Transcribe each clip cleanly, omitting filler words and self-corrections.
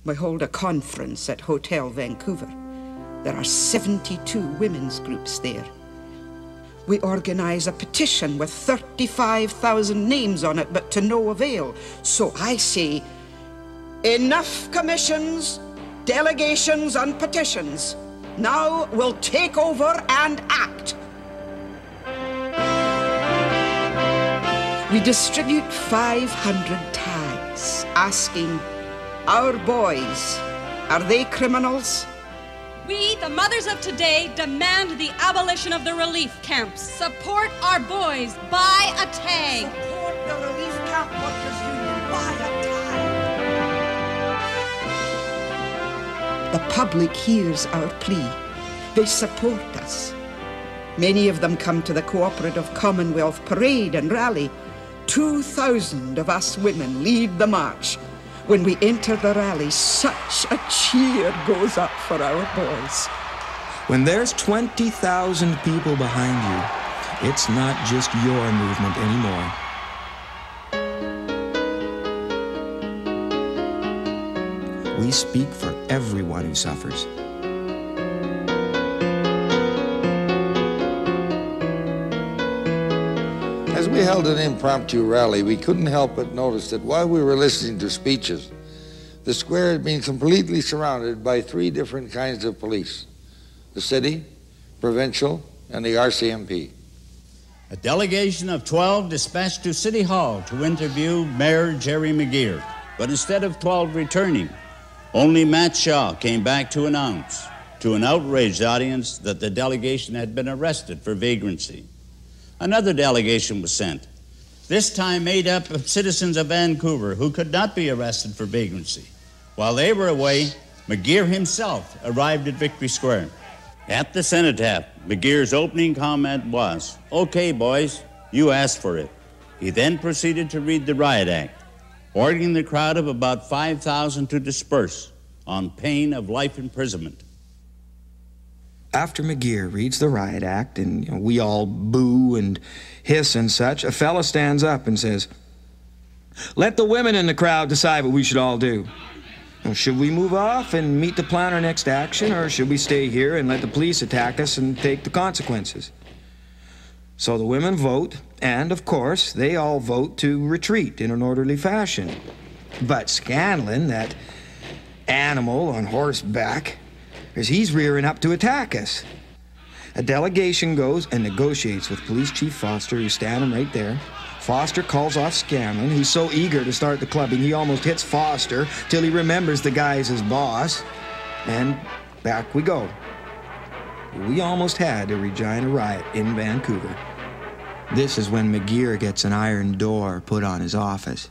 We hold a conference at Hotel Vancouver. There are 72 women's groups there. We organize a petition with 35,000 names on it, but to no avail. So I say, enough commissions, delegations, and petitions. Now we'll take over and act. We distribute 500 tags asking, our boys, are they criminals? We, the mothers of today, demand the abolition of the relief camps. Support our boys. Buy a tag. Support the Relief Camp Workers Union. Buy a tag. The public hears our plea. They support us. Many of them come to the Cooperative Commonwealth Parade and rally. 2,000 of us women lead the march. When we enter the rally, such a cheer goes up for our boys. When there's 20,000 people behind you, it's not just your movement anymore. We speak for everyone who suffers. As we held an impromptu rally, we couldn't help but notice that while we were listening to speeches, the square had been completely surrounded by 3 different kinds of police: the city, provincial, and the RCMP. A delegation of 12 dispatched to City Hall to interview Mayor Jerry McGeer. But instead of 12 returning, only Matt Shaw came back to announce to an outraged audience that the delegation had been arrested for vagrancy. Another delegation was sent, this time made up of citizens of Vancouver who could not be arrested for vagrancy. While they were away, McGeer himself arrived at Victory Square. At the cenotaph, McGeer's opening comment was, "Okay, boys, you asked for it." He then proceeded to read the Riot Act, ordering the crowd of about 5,000 to disperse on pain of life imprisonment. After McGeer reads the Riot Act and we all boo and hiss and such, a fella stands up and says, "Let the women in the crowd decide what we should all do. Should we move off and meet to plan our next action, or should we stay here and let the police attack us and take the consequences?" So the women vote, and of course they all vote to retreat in an orderly fashion. But Scanlon, that animal on horseback, as he's rearing up to attack us. A delegation goes and negotiates with Police Chief Foster, who's standing right there. Foster calls off Scanlon, who's so eager to start the clubbing he almost hits Foster till he remembers the guy is his boss. And back we go. We almost had a Regina riot in Vancouver. This is when McGeer gets an iron door put on his office.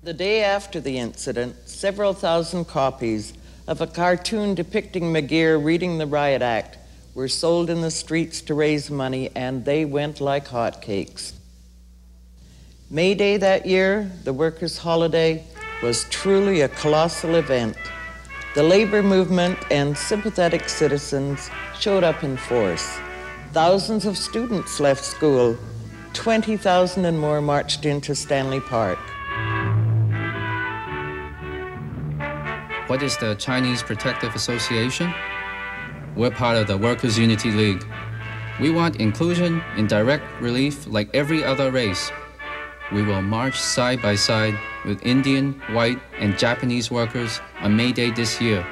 The day after the incident, several thousand copies of a cartoon depicting McGeer reading the Riot Act were sold in the streets to raise money, and they went like hotcakes. May Day that year, the workers' holiday, was truly a colossal event. The labor movement and sympathetic citizens showed up in force. Thousands of students left school. 20,000 and more marched into Stanley Park. What is the Chinese Protective Association? We're part of the Workers' Unity League. We want inclusion in direct relief like every other race. We will march side by side with Indian, white, and Japanese workers on May Day this year.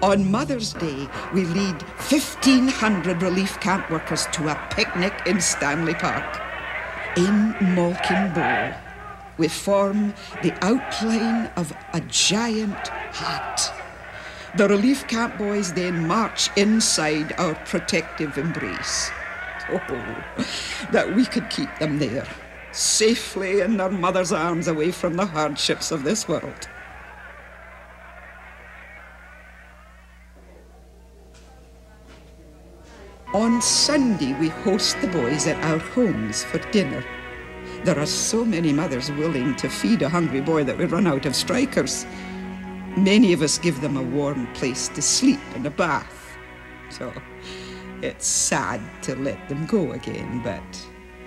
On Mother's Day, we lead 1,500 relief camp workers to a picnic in Stanley Park. In Malkin Bowl, we form the outline of a giant hat. The relief camp boys then march inside our protective embrace. Oh, that we could keep them there, safely in their mother's arms, away from the hardships of this world. On Sunday, we host the boys at our homes for dinner. There are so many mothers willing to feed a hungry boy that we run out of strikers. Many of us give them a warm place to sleep and a bath. So it's sad to let them go again, but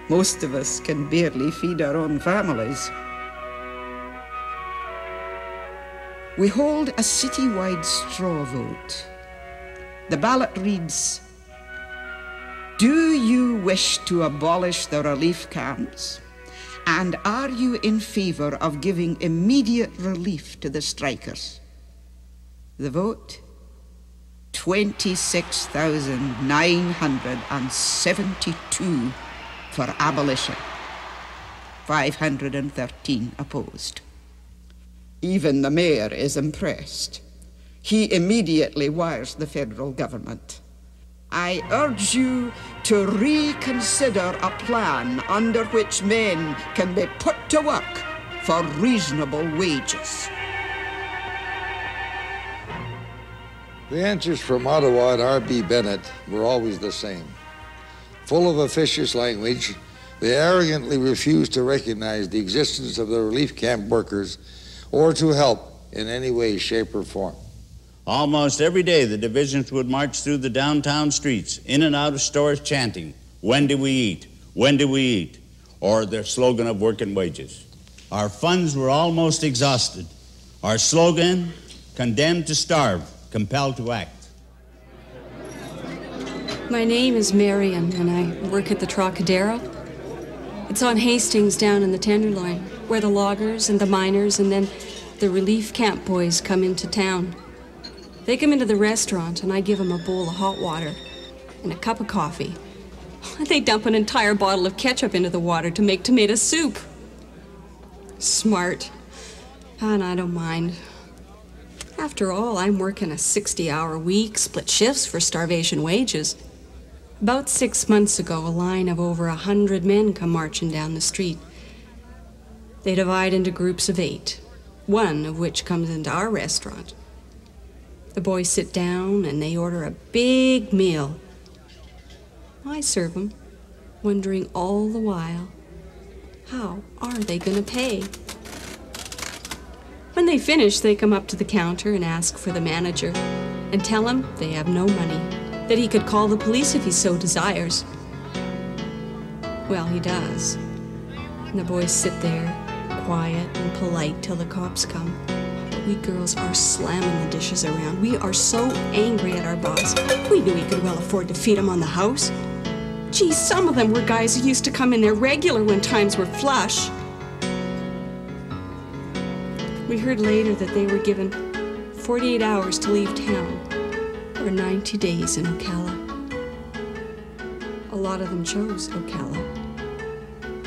Most of us can barely feed our own families. We hold a citywide straw vote. The ballot reads, "Do you wish to abolish the relief camps? And are you in favor of giving immediate relief to the strikers?" The vote? 26,972 for abolition. 513 opposed. Even the mayor is impressed. He immediately wires the federal government. "I urge you to reconsider a plan under which men can be put to work for reasonable wages." The answers from Ottawa and R.B. Bennett were always the same. Full of officious language, they arrogantly refused to recognize the existence of the relief camp workers or to help in any way, shape, or form. Almost every day, the divisions would march through the downtown streets, in and out of stores chanting, "When do we eat? When do we eat?" or their slogan of work and wages. Our funds were almost exhausted. Our slogan, "Condemned to starve, compelled to act." My name is Marion, and I work at the Trocadero. It's on Hastings down in the Tenderloin, where the loggers and the miners and then the relief camp boys come into town. They come into the restaurant, and I give them a bowl of hot water and a cup of coffee. They dump an entire bottle of ketchup into the water to make tomato soup. Smart. And I don't mind. After all, I'm working a 60-hour week, split shifts for starvation wages. About 6 months ago, a line of over 100 men come marching down the street. They divide into groups of 8, one of which comes into our restaurant. The boys sit down and they order a big meal. I serve them, wondering all the while, how are they going to pay? When they finish, they come up to the counter and ask for the manager and tell him they have no money, that he could call the police if he so desires. Well, he does. And the boys sit there, quiet and polite till the cops come. But we girls are slamming the dishes around. We are so angry at our boss. We knew he could well afford to feed them on the house. Gee, some of them were guys who used to come in there regular when times were flush. We heard later that they were given 48 hours to leave town, or 90 days in Ocala. A lot of them chose Ocala.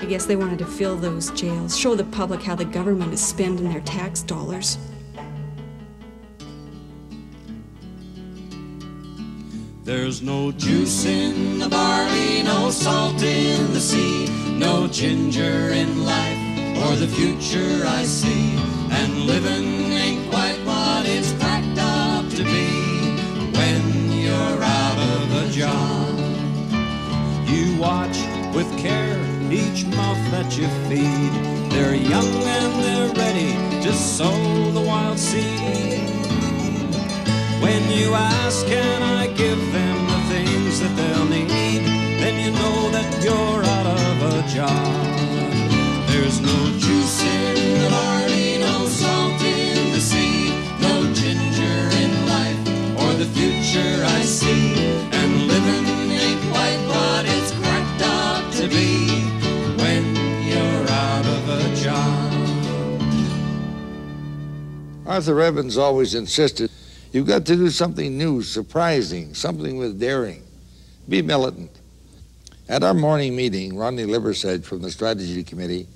I guess they wanted to fill those jails, show the public how the government is spending their tax dollars. There's no juice in the barley, no salt in the sea, no ginger in life or the future I see. And living ain't quite what it's cracked up to be when you're out of a job. You watch with care each mouth that you feed. They're young and they're ready to sow the wild seed. When you ask, can I give them the things that they'll need, then you know that you're out of a job. There's no juice in the barley, no salt in the sea, no ginger in life or the future I see. And living ain't quite what it's cracked up to be when you're out of a job. Arthur Evans always insisted, you've got to do something new, surprising, something with daring. Be militant. At our morning meeting, Rodney Liversedge from the Strategy Committee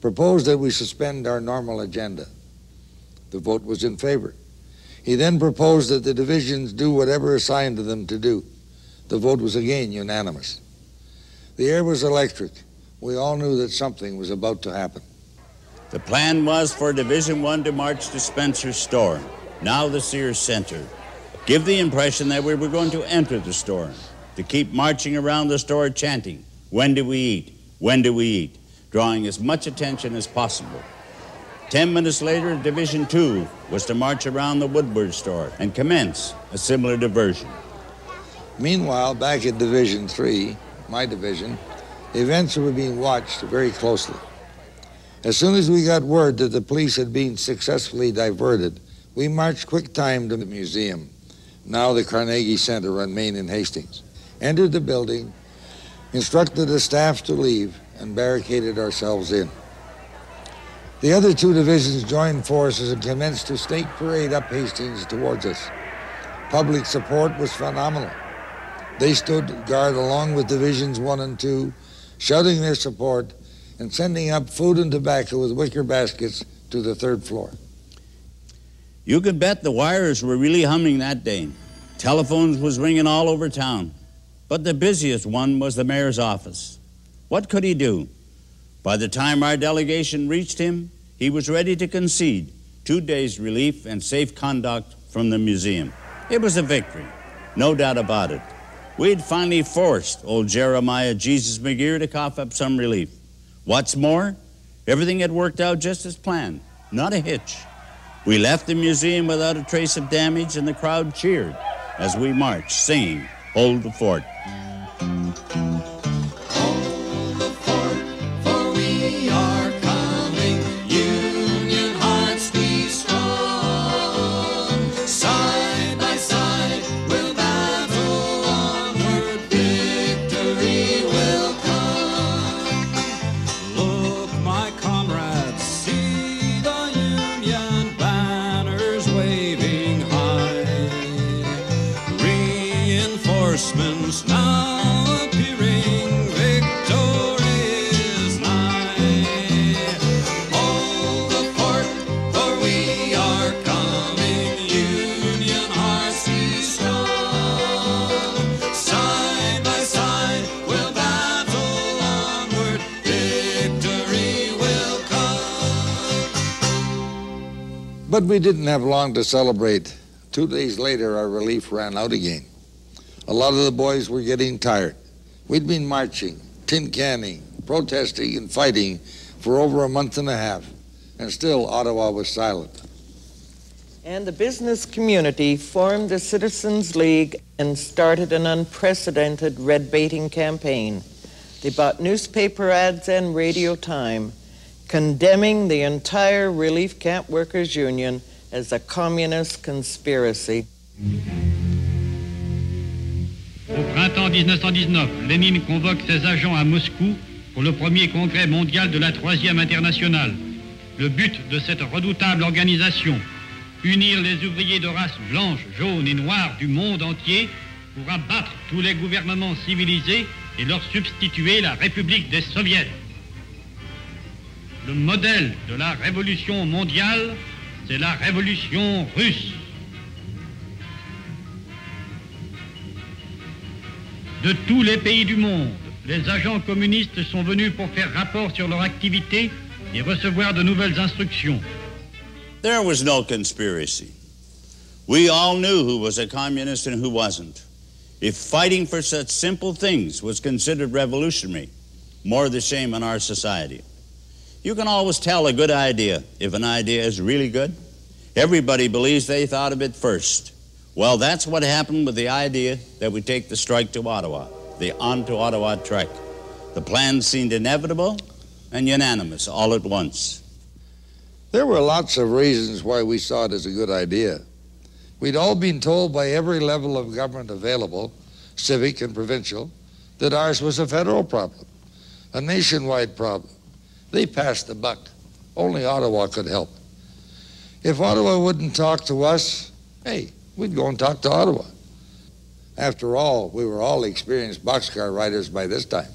proposed that we suspend our normal agenda. The vote was in favor. He then proposed that the divisions do whatever assigned to them to do. The vote was again unanimous. The air was electric. We all knew that something was about to happen. The plan was for Division 1 to march to Spencer's store, now the Sears Center, give the impression that we were going to enter the store, to keep marching around the store chanting, "When do we eat? When do we eat?" drawing as much attention as possible. 10 minutes later, Division 2 was to march around the Woodward store and commence a similar diversion. Meanwhile, back at Division 3, my division, Events were being watched very closely. As soon as we got word that the police had been successfully diverted, we marched quick time to the museum, now the Carnegie Center on Main and Hastings, entered the building, instructed the staff to leave, and barricaded ourselves in. The other two divisions joined forces and commenced to stake parade up Hastings towards us. Public support was phenomenal. They stood guard along with Divisions 1 and 2, shouting their support and sending up food and tobacco with wicker baskets to the third floor. You could bet the wires were really humming that day. Telephones was ringing all over town. But the busiest one was the mayor's office. What could he do? By the time our delegation reached him, he was ready to concede 2 days relief and safe conduct from the museum. It was a victory, no doubt about it. We'd finally forced old Jeremiah Jesus McGeer to cough up some relief. What's more, everything had worked out just as planned, not a hitch. We left the museum without a trace of damage, and the crowd cheered as we marched, singing, "Hold the Fort." Hold the fort, for we are coming. Union hearts be strong. Side by side we'll battle onward. Victory will come. Look, my comrades, see the Union banners waving high. Reinforcements now appearing, victory is nigh. Hold the fort, for we are coming. Union hearts be strong. Side by side we'll battle onward. Victory will come. But we didn't have long to celebrate. 2 days later, our relief ran out again. A lot of the boys were getting tired. We'd been marching, tin canning, protesting, and fighting for over a month and a half, and still Ottawa was silent. And the business community formed the Citizens League and started an unprecedented red-baiting campaign. They bought newspaper ads and radio time, condemning the entire Relief Camp Workers Union as a communist conspiracy. Au printemps 1919, Lénine convoque ses agents à Moscou pour le premier congrès mondial de la 3e internationale. Le but de cette redoutable organisation, unir les ouvriers de race blanche, jaune et noire du monde entier pour abattre tous les gouvernements civilisés et leur substituer la République des Soviets. Le modèle de la révolution mondiale, c'est la révolution russe. De tous les pays du monde, les agents communistes sont venus pour faire rapport sur leur activité et recevoir de nouvelles instructions. There was no conspiracy. We all knew who was a communist and who wasn't. If fighting for such simple things was considered revolutionary, more the shame on our society. You can always tell a good idea if an idea is really good. Everybody believes they thought of it first. Well, that's what happened with the idea that we take the strike to Ottawa, the On to Ottawa trek. The plan seemed inevitable and unanimous all at once. There were lots of reasons why we saw it as a good idea. We'd all been told by every level of government available, civic and provincial, that ours was a federal problem, a nationwide problem. They passed the buck. Only Ottawa could help. If Ottawa wouldn't talk to us, hey, we'd go and talk to Ottawa. After all, we were all experienced boxcar riders by this time.